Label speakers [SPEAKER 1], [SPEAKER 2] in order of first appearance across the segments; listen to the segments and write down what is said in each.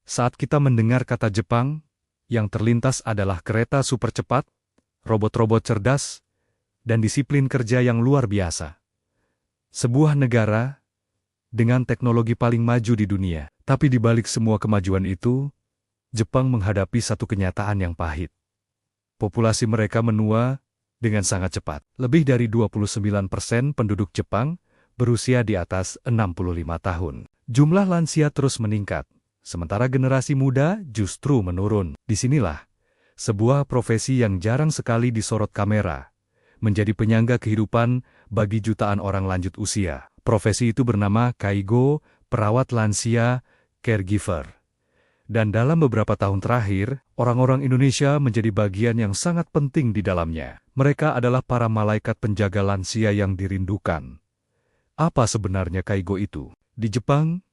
[SPEAKER 1] Saat kita mendengar kata Jepang, yang terlintas adalah kereta super cepat, robot-robot cerdas, dan disiplin kerja yang luar biasa. Sebuah negara dengan teknologi paling maju di dunia. Tapi di balik semua kemajuan itu, Jepang menghadapi satu kenyataan yang pahit. Populasi mereka menua dengan sangat cepat. Lebih dari 29% penduduk Jepang berusia di atas 65 tahun. Jumlah lansia terus meningkat, sementara generasi muda justru menurun. Disinilah sebuah profesi yang jarang sekali disorot kamera menjadi penyangga kehidupan bagi jutaan orang lanjut usia. Profesi itu bernama Kaigo, perawat lansia, caregiver. Dan dalam beberapa tahun terakhir, orang-orang Indonesia menjadi bagian yang sangat penting di dalamnya. Mereka adalah para malaikat penjaga lansia yang dirindukan. Apa sebenarnya Kaigo itu? Di Jepang,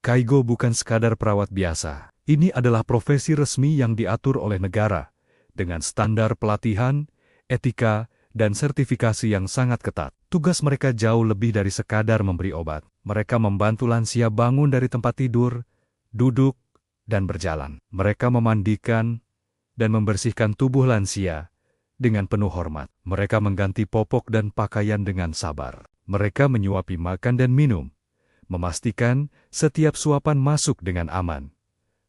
[SPEAKER 1] Kaigo bukan sekadar perawat biasa. Ini adalah profesi resmi yang diatur oleh negara, dengan standar pelatihan, etika, dan sertifikasi yang sangat ketat. Tugas mereka jauh lebih dari sekadar memberi obat. Mereka membantu lansia bangun dari tempat tidur, duduk, dan berjalan. Mereka memandikan dan membersihkan tubuh lansia dengan penuh hormat. Mereka mengganti popok dan pakaian dengan sabar. Mereka menyuapi makan dan minum, memastikan setiap suapan masuk dengan aman.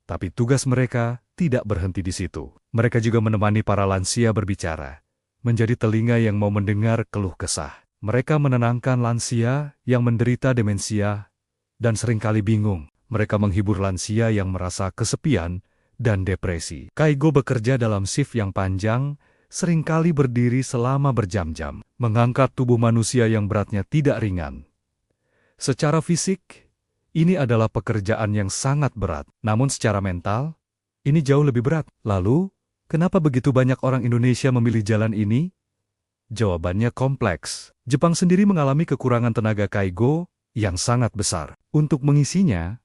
[SPEAKER 1] Tapi tugas mereka tidak berhenti di situ. Mereka juga menemani para lansia berbicara, menjadi telinga yang mau mendengar keluh kesah. Mereka menenangkan lansia yang menderita demensia dan seringkali bingung. Mereka menghibur lansia yang merasa kesepian dan depresi. Kaigo bekerja dalam shift yang panjang, seringkali berdiri selama berjam-jam, mengangkat tubuh manusia yang beratnya tidak ringan. Secara fisik, ini adalah pekerjaan yang sangat berat. Namun secara mental, ini jauh lebih berat. Lalu, kenapa begitu banyak orang Indonesia memilih jalan ini? Jawabannya kompleks. Jepang sendiri mengalami kekurangan tenaga Kaigo yang sangat besar. Untuk mengisinya,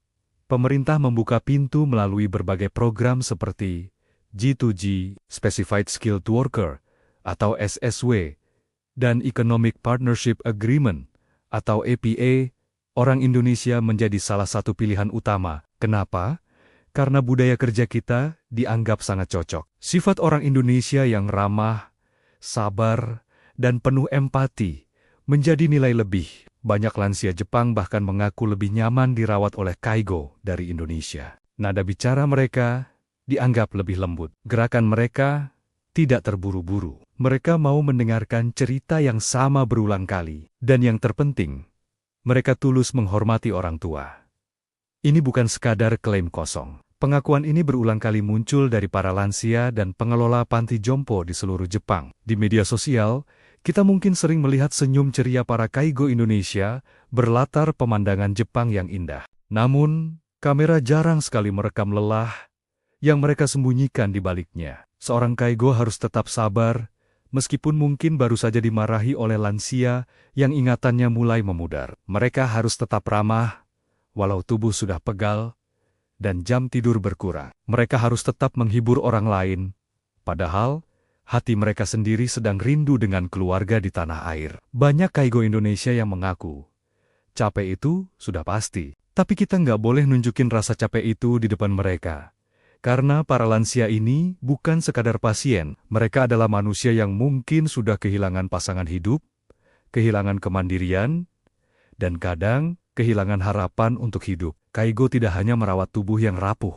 [SPEAKER 1] pemerintah membuka pintu melalui berbagai program seperti G2G, Specified Skilled Worker, atau SSW, dan Economic Partnership Agreement, atau EPA. Orang Indonesia menjadi salah satu pilihan utama. Kenapa? Karena budaya kerja kita dianggap sangat cocok. Sifat orang Indonesia yang ramah, sabar, dan penuh empati menjadi nilai lebih. Banyak lansia Jepang bahkan mengaku lebih nyaman dirawat oleh Kaigo dari Indonesia. Nada bicara mereka dianggap lebih lembut. Gerakan mereka tidak terburu-buru. Mereka mau mendengarkan cerita yang sama berulang kali. Dan yang terpenting, mereka tulus menghormati orang tua. Ini bukan sekadar klaim kosong. Pengakuan ini berulang kali muncul dari para lansia dan pengelola panti jompo di seluruh Jepang. Di media sosial, kita mungkin sering melihat senyum ceria para Kaigo Indonesia berlatar pemandangan Jepang yang indah. Namun, kamera jarang sekali merekam lelah yang mereka sembunyikan di baliknya. Seorang Kaigo harus tetap sabar, meskipun mungkin baru saja dimarahi oleh lansia yang ingatannya mulai memudar. Mereka harus tetap ramah, walau tubuh sudah pegal, dan jam tidur berkurang. Mereka harus tetap menghibur orang lain, padahal hati mereka sendiri sedang rindu dengan keluarga di tanah air. Banyak Kaigo Indonesia yang mengaku, capek itu sudah pasti. Tapi kita nggak boleh nunjukin rasa capek itu di depan mereka. Karena para lansia ini bukan sekadar pasien. Mereka adalah manusia yang mungkin sudah kehilangan pasangan hidup, kehilangan kemandirian, dan kadang kehilangan harapan untuk hidup. Kaigo tidak hanya merawat tubuh yang rapuh,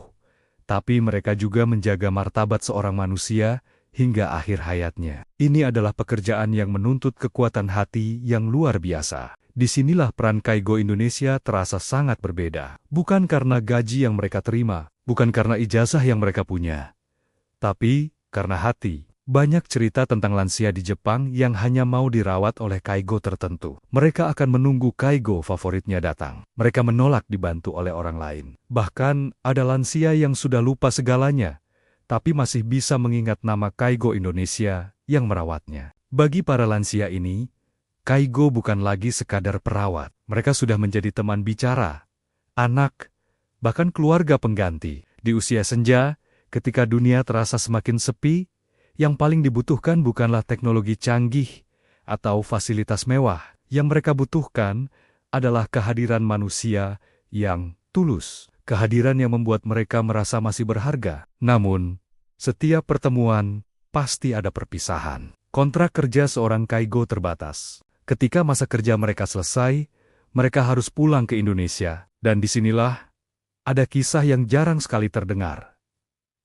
[SPEAKER 1] tapi mereka juga menjaga martabat seorang manusia hingga akhir hayatnya. Ini adalah pekerjaan yang menuntut kekuatan hati yang luar biasa. Disinilah peran Kaigo Indonesia terasa sangat berbeda. Bukan karena gaji yang mereka terima, bukan karena ijazah yang mereka punya, tapi karena hati. Banyak cerita tentang lansia di Jepang yang hanya mau dirawat oleh Kaigo tertentu. Mereka akan menunggu Kaigo favoritnya datang. Mereka menolak dibantu oleh orang lain. Bahkan ada lansia yang sudah lupa segalanya, tapi masih bisa mengingat nama Kaigo Indonesia yang merawatnya. Bagi para lansia ini, Kaigo bukan lagi sekadar perawat. Mereka sudah menjadi teman bicara, anak, bahkan keluarga pengganti. Di usia senja, ketika dunia terasa semakin sepi, yang paling dibutuhkan bukanlah teknologi canggih atau fasilitas mewah. Yang mereka butuhkan adalah kehadiran manusia yang tulus. kehadiran yang membuat mereka merasa masih berharga. Namun, setiap pertemuan pasti ada perpisahan. Kontrak kerja seorang Kaigo terbatas. Ketika masa kerja mereka selesai, mereka harus pulang ke Indonesia. Dan disinilah ada kisah yang jarang sekali terdengar.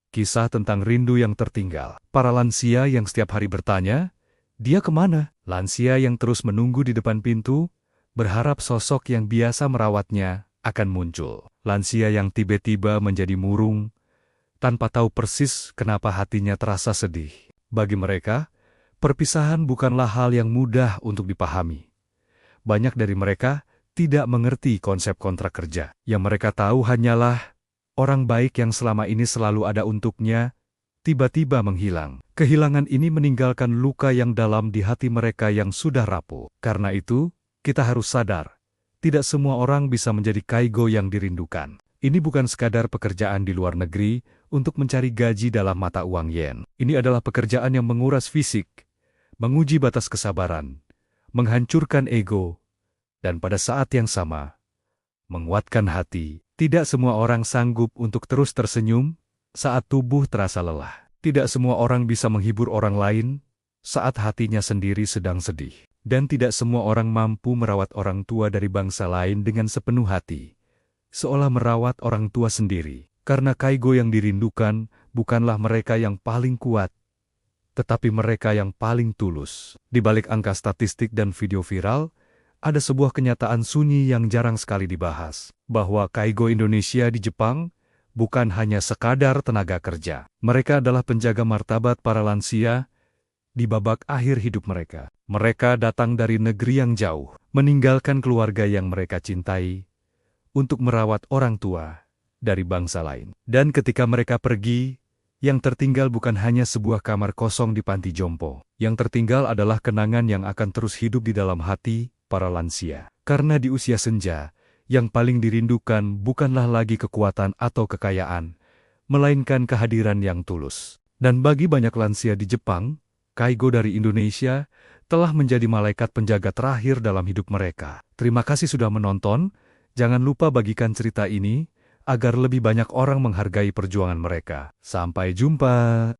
[SPEAKER 1] Kisah tentang rindu yang tertinggal. Para lansia yang setiap hari bertanya, "Dia kemana?" Lansia yang terus menunggu di depan pintu, berharap sosok yang biasa merawatnya akan muncul. Lansia yang tiba-tiba menjadi murung, tanpa tahu persis kenapa hatinya terasa sedih. Bagi mereka, perpisahan bukanlah hal yang mudah untuk dipahami. Banyak dari mereka tidak mengerti konsep kontrak kerja. Yang mereka tahu hanyalah orang baik yang selama ini selalu ada untuknya, tiba-tiba menghilang. Kehilangan ini meninggalkan luka yang dalam di hati mereka yang sudah rapuh. Karena itu, kita harus sadar, tidak semua orang bisa menjadi Kaigo yang dirindukan. Ini bukan sekadar pekerjaan di luar negeri untuk mencari gaji dalam mata uang yen. Ini adalah pekerjaan yang menguras fisik, menguji batas kesabaran, menghancurkan ego, dan pada saat yang sama, menguatkan hati. Tidak semua orang sanggup untuk terus tersenyum saat tubuh terasa lelah. Tidak semua orang bisa menghibur orang lain saat hatinya sendiri sedang sedih. Dan tidak semua orang mampu merawat orang tua dari bangsa lain dengan sepenuh hati, seolah merawat orang tua sendiri. Karena Kaigo yang dirindukan bukanlah mereka yang paling kuat, tetapi mereka yang paling tulus. Di balik angka statistik dan video viral, ada sebuah kenyataan sunyi yang jarang sekali dibahas, bahwa Kaigo Indonesia di Jepang bukan hanya sekadar tenaga kerja. Mereka adalah penjaga martabat para lansia di babak akhir hidup mereka. Mereka datang dari negeri yang jauh, meninggalkan keluarga yang mereka cintai, untuk merawat orang tua dari bangsa lain. Dan ketika mereka pergi, yang tertinggal bukan hanya sebuah kamar kosong di panti jompo. Yang tertinggal adalah kenangan yang akan terus hidup di dalam hati para lansia. Karena di usia senja, yang paling dirindukan bukanlah lagi kekuatan atau kekayaan, melainkan kehadiran yang tulus. Dan bagi banyak lansia di Jepang, Kaigo dari Indonesia telah menjadi malaikat penjaga terakhir dalam hidup mereka. Terima kasih sudah menonton. Jangan lupa bagikan cerita ini agar lebih banyak orang menghargai perjuangan mereka. Sampai jumpa.